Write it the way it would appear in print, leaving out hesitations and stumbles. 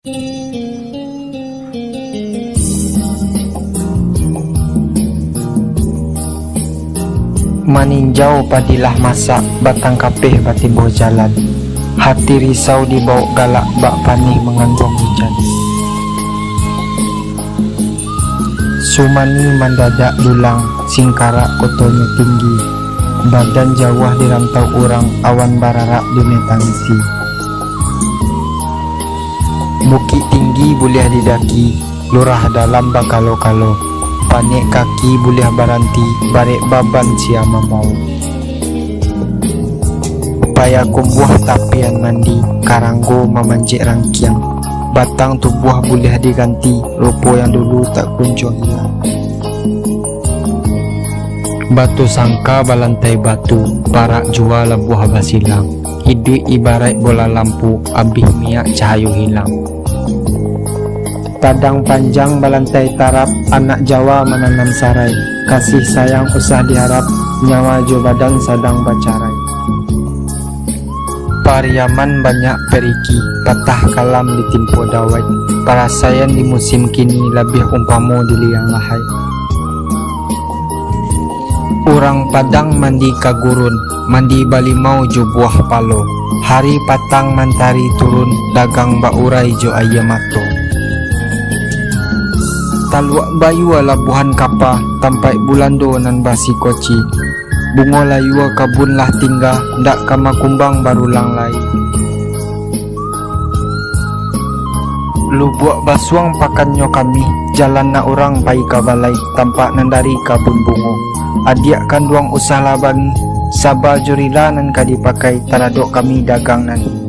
Maninjau padilah masak, batang kapeh batimbul jalan. Hati risau dibawa galak, bak panih mengandung hujan. Sumani mendadak dulang, singkarak kotonya tinggi. Badan jawah dirantau orang, awan bararak dunia tangisi. Bukit tinggi boleh didaki, lurah dalam bakalo-kalo. Panik kaki boleh baranti, barek baban siama mau. Upaya kumbuah tapian mandi, karanggo memanjik rangkiang. Batang tubuh boleh diganti, rupo yang dulu tak kunjung hilang. Batu sangka balantai batu, parak jua lebuah basilang. Hidup ibarat bola lampu, abih miak cahayu hilang. Tadang panjang balantai tarap, anak Jawa menanam sarai. Kasih sayang usah diharap, nyawa jo badan sadang bacarai. Pariaman banyak periki, patah kalam ditimpo dawai. Parasayan di musim kini lebih umpamo di liang lahai. Orang Padang mandi kagurun, mandi balimau jo buah palo. Hari patang mantari turun, dagang baurai jo ayamato. Taluak bayu labuhan kapa, tampai bulando nan basi koci. Bungo layu kabun lah tinggal, ndak kama kumbang baru lang lai. Lubuak basuang pakannya kami, jalan na orang pai kabalai, tampak nandari kabun bungo. Adiak kanduang usah labani, sabal jurila nan kadipakai, taradok kami dagang nani.